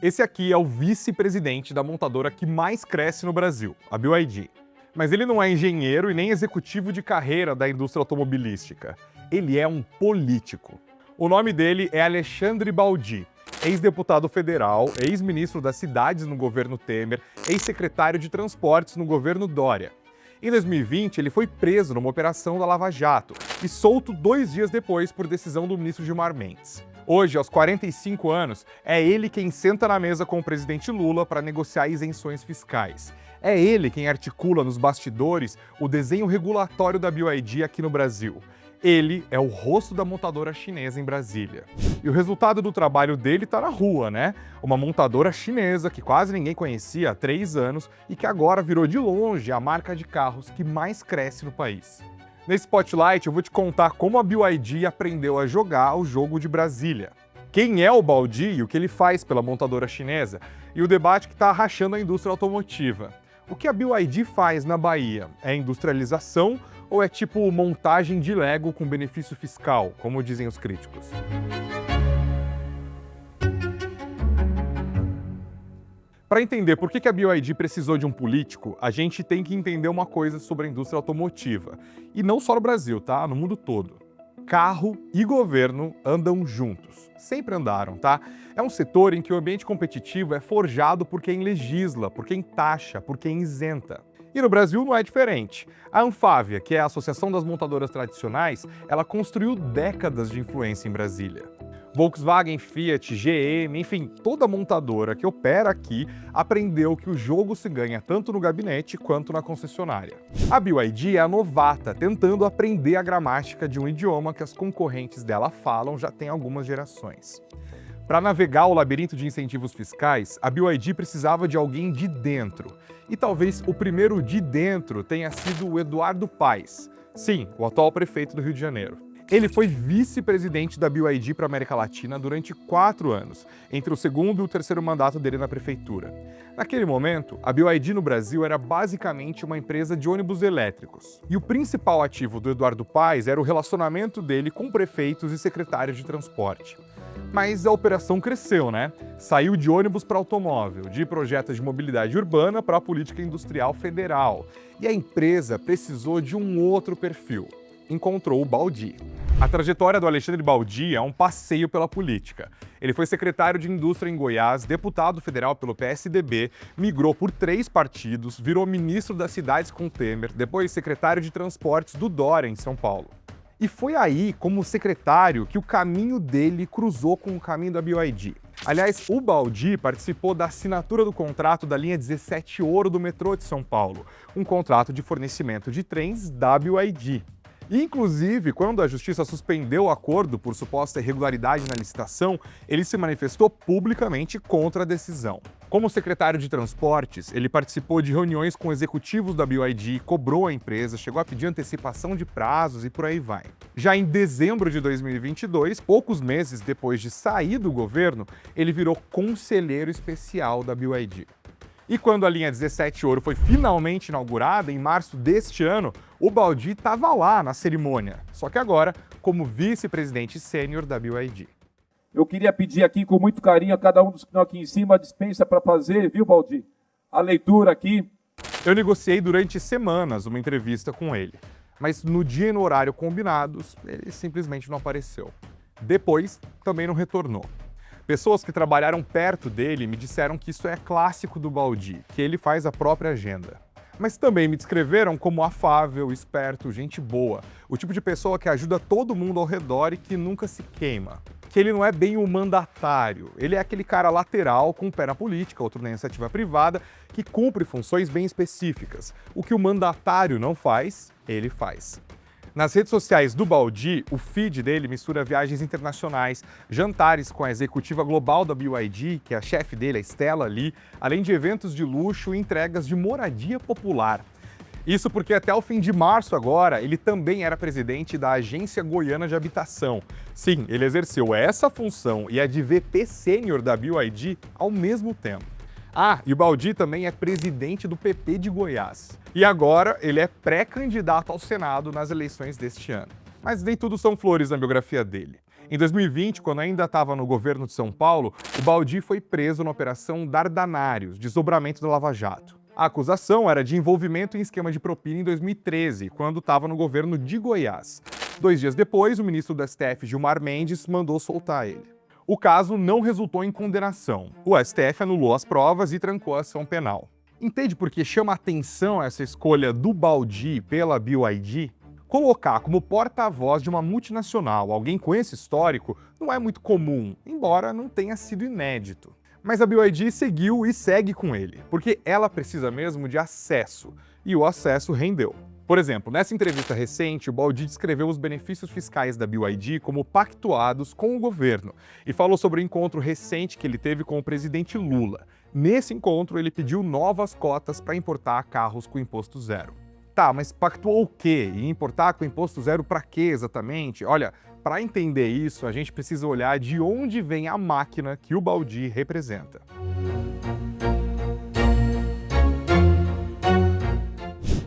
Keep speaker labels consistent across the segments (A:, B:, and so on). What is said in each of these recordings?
A: Esse aqui é o vice-presidente da montadora que mais cresce no Brasil, a BYD. Mas ele não é engenheiro e nem executivo de carreira da indústria automobilística. Ele é um político. O nome dele é Alexandre Baldi, ex-deputado federal, ex-ministro das cidades no governo Temer, ex-secretário de transportes no governo Dória. Em 2020, ele foi preso numa operação da Lava Jato e solto 2 dias depois por decisão do ministro Gilmar Mendes. Hoje, aos 45 anos, é ele quem senta na mesa com o presidente Lula para negociar isenções fiscais. É ele quem articula nos bastidores o desenho regulatório da BYD aqui no Brasil. Ele é o rosto da montadora chinesa em Brasília. E o resultado do trabalho dele está na rua, né? Uma montadora chinesa que quase ninguém conhecia há 3 anos e que agora virou de longe a marca de carros que mais cresce no país. Nesse Spotlight eu vou te contar como a BYD aprendeu a jogar o jogo de Brasília. Quem é o Baldi e o que ele faz pela montadora chinesa e o debate que está rachando a indústria automotiva. O que a BYD faz na Bahia? É industrialização ou é tipo montagem de Lego com benefício fiscal, como dizem os críticos? Para entender por que a BYD precisou de um político, a gente tem que entender uma coisa sobre a indústria automotiva. E não só no Brasil, tá? No mundo todo. Carro e governo andam juntos. Sempre andaram, tá? É um setor em que o ambiente competitivo é forjado por quem legisla, por quem taxa, por quem isenta. E no Brasil não é diferente. A Anfávia, que é a Associação das Montadoras Tradicionais, ela construiu décadas de influência em Brasília. Volkswagen, Fiat, GM, enfim, toda montadora que opera aqui aprendeu que o jogo se ganha tanto no gabinete quanto na concessionária. A BYD é a novata, tentando aprender a gramática de um idioma que as concorrentes dela falam já tem algumas gerações. Para navegar o labirinto de incentivos fiscais, a BYD precisava de alguém de dentro. E talvez o primeiro de dentro tenha sido o Eduardo Paes. Sim, o atual prefeito do Rio de Janeiro. Ele foi vice-presidente da BYD para a América Latina durante 4 anos, entre o segundo e o terceiro mandato dele na prefeitura. Naquele momento, a BYD no Brasil era basicamente uma empresa de ônibus elétricos. E o principal ativo do Eduardo Paes era o relacionamento dele com prefeitos e secretários de transporte. Mas a operação cresceu, né? Saiu de ônibus para automóvel, de projetos de mobilidade urbana para a política industrial federal. E a empresa precisou de um outro perfil. Encontrou o Baldi. A trajetória do Alexandre Baldi é um passeio pela política. Ele foi secretário de Indústria em Goiás, deputado federal pelo PSDB, migrou por 3 partidos, virou ministro das cidades com Temer, depois secretário de Transportes do Dória em São Paulo. E foi aí, como secretário, que o caminho dele cruzou com o caminho da BYD. Aliás, o Baldi participou da assinatura do contrato da linha 17 Ouro do metrô de São Paulo, um contrato de fornecimento de trens da BYD. Inclusive, quando a Justiça suspendeu o acordo por suposta irregularidade na licitação, ele se manifestou publicamente contra a decisão. Como secretário de Transportes, ele participou de reuniões com executivos da BYD, cobrou a empresa, chegou a pedir antecipação de prazos e por aí vai. Já em dezembro de 2022, poucos meses depois de sair do governo, ele virou conselheiro especial da BYD. E quando a linha 17 Ouro foi finalmente inaugurada, em março deste ano, o Baldi estava lá na cerimônia, só que agora como vice-presidente sênior da BYD.
B: Eu queria pedir aqui com muito carinho a cada um dos que estão aqui em cima a dispensa para fazer, viu, Baldi? A leitura aqui.
A: Eu negociei durante semanas uma entrevista com ele, mas no dia e no horário combinados, ele simplesmente não apareceu. Depois, também não retornou. Pessoas que trabalharam perto dele me disseram que isso é clássico do Baldi, que ele faz a própria agenda. Mas também me descreveram como afável, esperto, gente boa, o tipo de pessoa que ajuda todo mundo ao redor e que nunca se queima. Que ele não é bem o mandatário, ele é aquele cara lateral com um pé na política, outro na iniciativa privada, que cumpre funções bem específicas. O que o mandatário não faz, ele faz. Nas redes sociais do Baldi, o feed dele mistura viagens internacionais, jantares com a executiva global da BYD, que é a chefe dele, a Stella Li, além de eventos de luxo e entregas de moradia popular. Isso porque até o fim de março agora, ele também era presidente da Agência Goiana de Habitação. Sim, ele exerceu essa função e a de VP sênior da BYD ao mesmo tempo. Ah, e o Baldi também é presidente do PP de Goiás. E agora ele é pré-candidato ao Senado nas eleições deste ano. Mas nem tudo são flores na biografia dele. Em 2020, quando ainda estava no governo de São Paulo, o Baldi foi preso na Operação Dardanários, desdobramento da Lava Jato. A acusação era de envolvimento em esquema de propina em 2013, quando estava no governo de Goiás. 2 dias depois, o ministro do STF, Gilmar Mendes, mandou soltar ele. O caso não resultou em condenação. O STF anulou as provas e trancou a ação penal. Entende por que chama atenção essa escolha do Baldi pela BYD? Colocar como porta-voz de uma multinacional alguém com esse histórico não é muito comum, embora não tenha sido inédito. Mas a BYD seguiu e segue com ele, porque ela precisa mesmo de acesso, e o acesso rendeu. Por exemplo, nessa entrevista recente, o Baldi descreveu os benefícios fiscais da BYD como pactuados com o governo e falou sobre o encontro recente que ele teve com o presidente Lula. Nesse encontro, ele pediu novas cotas para importar carros com imposto zero. Tá, mas pactuou o quê? E importar com imposto zero para quê exatamente? Olha, para entender isso, a gente precisa olhar de onde vem a máquina que o Baldi representa.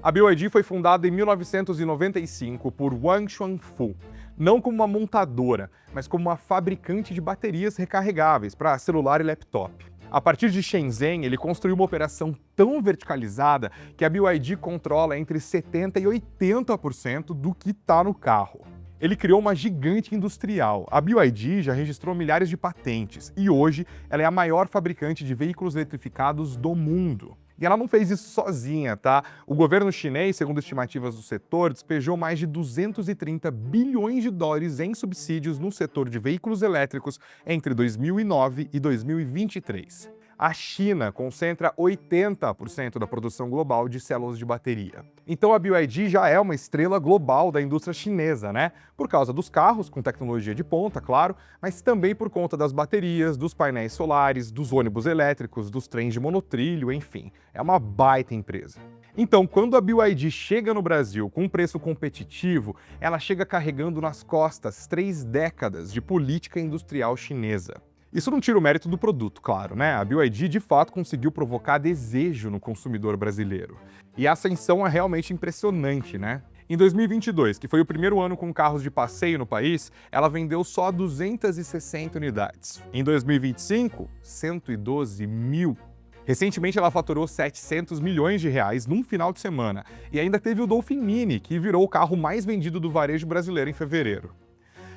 A: A BYD foi fundada em 1995 por Wang Chuanfu, não como uma montadora, mas como uma fabricante de baterias recarregáveis para celular e laptop. A partir de Shenzhen, ele construiu uma operação tão verticalizada que a BYD controla entre 70% e 80% do que está no carro. Ele criou uma gigante industrial. A BYD já registrou milhares de patentes e hoje ela é a maior fabricante de veículos eletrificados do mundo. E ela não fez isso sozinha, tá? O governo chinês, segundo estimativas do setor, despejou mais de 230 bilhões de dólares em subsídios no setor de veículos elétricos entre 2009 e 2023. A China concentra 80% da produção global de células de bateria. Então a BYD já é uma estrela global da indústria chinesa, né? Por causa dos carros, com tecnologia de ponta, claro, mas também por conta das baterias, dos painéis solares, dos ônibus elétricos, dos trens de monotrilho, enfim. É uma baita empresa. Então, quando a BYD chega no Brasil com um preço competitivo, ela chega carregando nas costas 3 décadas de política industrial chinesa. Isso não tira o mérito do produto, claro, né? A BYD de fato conseguiu provocar desejo no consumidor brasileiro. E a ascensão é realmente impressionante, né? Em 2022, que foi o primeiro ano com carros de passeio no país, ela vendeu só 260 unidades. Em 2025, 112 mil. Recentemente ela faturou 700 milhões de reais num final de semana. E ainda teve o Dolphin Mini, que virou o carro mais vendido do varejo brasileiro em fevereiro.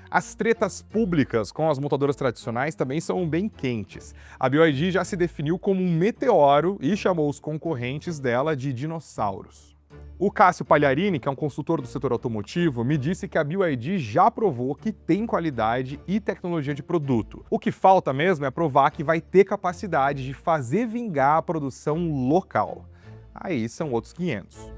A: As tretas públicas com as montadoras tradicionais também são bem quentes. A BYD já se definiu como um meteoro e chamou os concorrentes dela de dinossauros. O Cássio Pagliarini, que é um consultor do setor automotivo, me disse que a BYD já provou que tem qualidade e tecnologia de produto. O que falta mesmo é provar que vai ter capacidade de fazer vingar a produção local. Aí são outros 500.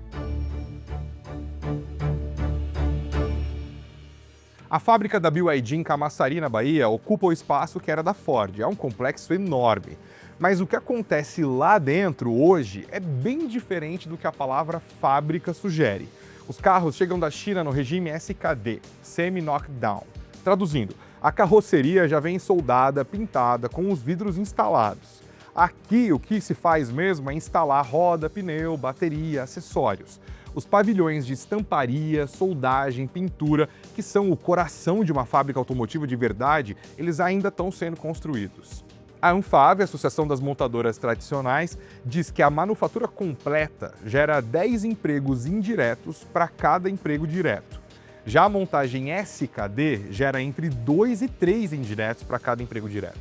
A: A fábrica da BYD em Camaçari, na Bahia, ocupa o espaço que era da Ford. É um complexo enorme. Mas o que acontece lá dentro hoje é bem diferente do que a palavra fábrica sugere. Os carros chegam da China no regime SKD, Semi-Knockdown. Traduzindo, a carroceria já vem soldada, pintada, com os vidros instalados. Aqui, o que se faz mesmo é instalar roda, pneu, bateria, acessórios. Os pavilhões de estamparia, soldagem, pintura, que são o coração de uma fábrica automotiva de verdade, eles ainda estão sendo construídos. A Anfave, a Associação das Montadoras Tradicionais, diz que a manufatura completa gera 10 empregos indiretos para cada emprego direto. Já a montagem SKD gera entre 2 e 3 indiretos para cada emprego direto.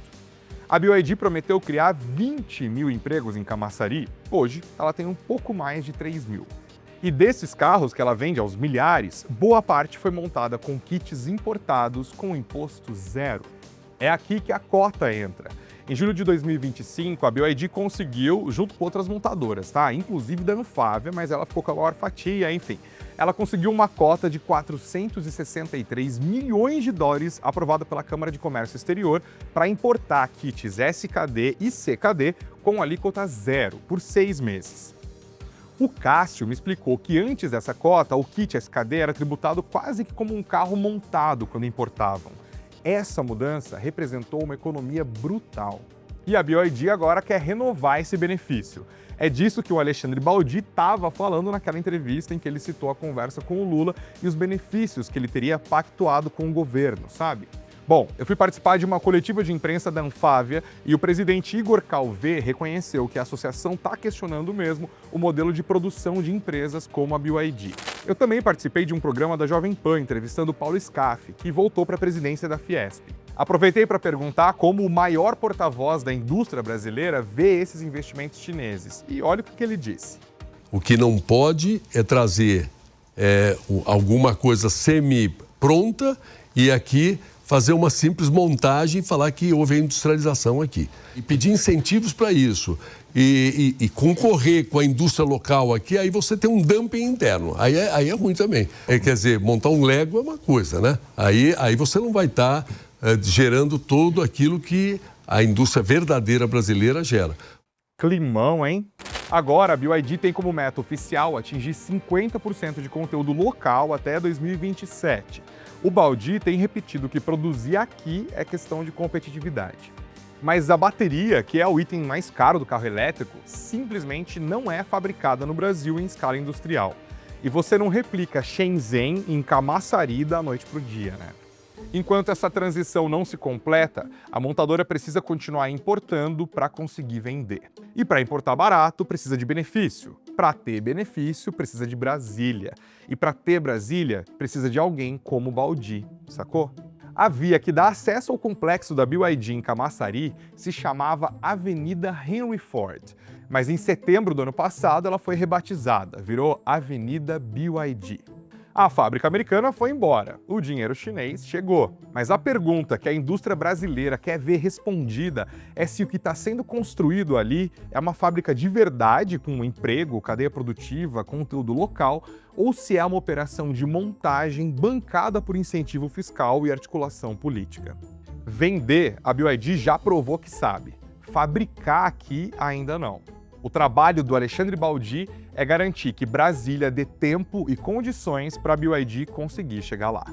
A: A BYD prometeu criar 20 mil empregos em Camaçari. Hoje, ela tem um pouco mais de 3 mil. E desses carros que ela vende aos milhares, boa parte foi montada com kits importados com imposto zero. É aqui que a cota entra. Em julho de 2025, a BYD conseguiu, junto com outras montadoras, tá? Inclusive da Anfávia, mas ela ficou com a maior fatia, enfim. Ela conseguiu uma cota de 463 milhões de dólares aprovada pela Câmara de Comércio Exterior para importar kits SKD e CKD com alíquota zero por 6 meses. O Cássio me explicou que antes dessa cota, o kit SKD era tributado quase que como um carro montado quando importavam. Essa mudança representou uma economia brutal. E a BYD agora quer renovar esse benefício. É disso que o Alexandre Baldi estava falando naquela entrevista em que ele citou a conversa com o Lula e os benefícios que ele teria pactuado com o governo, sabe? Bom, eu fui participar de uma coletiva de imprensa da Anfávia e o presidente Igor Calvé reconheceu que a associação está questionando mesmo o modelo de produção de empresas como a BYD. Eu também participei de um programa da Jovem Pan entrevistando o Paulo Scaff, que voltou para a presidência da Fiesp. Aproveitei para perguntar como o maior porta-voz da indústria brasileira vê esses investimentos chineses. E olha o que ele disse.
C: O que não pode é trazer alguma coisa semi-pronta e aqui fazer uma simples montagem e falar que houve a industrialização aqui. E pedir incentivos para isso e concorrer com a indústria local aqui, aí você tem um dumping interno. Aí é ruim também. Quer dizer, montar um Lego é uma coisa, né? Aí você não vai estar gerando tudo aquilo que a indústria verdadeira brasileira gera.
A: Climão, hein? Agora, a BYD tem como meta oficial atingir 50% de conteúdo local até 2027. O Baldi tem repetido que produzir aqui é questão de competitividade. Mas a bateria, que é o item mais caro do carro elétrico, simplesmente não é fabricada no Brasil em escala industrial. E você não replica Shenzhen em Camaçari da noite para o dia, né? Enquanto essa transição não se completa, a montadora precisa continuar importando para conseguir vender. E para importar barato, precisa de benefício. Para ter benefício, precisa de Brasília. E para ter Brasília, precisa de alguém como o Baldi, sacou? A via que dá acesso ao complexo da BYD em Camaçari se chamava Avenida Henry Ford. Mas em setembro do ano passado ela foi rebatizada, virou Avenida BYD. A fábrica americana foi embora, o dinheiro chinês chegou. Mas a pergunta que a indústria brasileira quer ver respondida é se o que está sendo construído ali é uma fábrica de verdade, com emprego, cadeia produtiva, conteúdo local, ou se é uma operação de montagem bancada por incentivo fiscal e articulação política. Vender, a BYD já provou que sabe. Fabricar aqui ainda não. O trabalho do Alexandre Baldi é garantir que Brasília dê tempo e condições para a BYD conseguir chegar lá.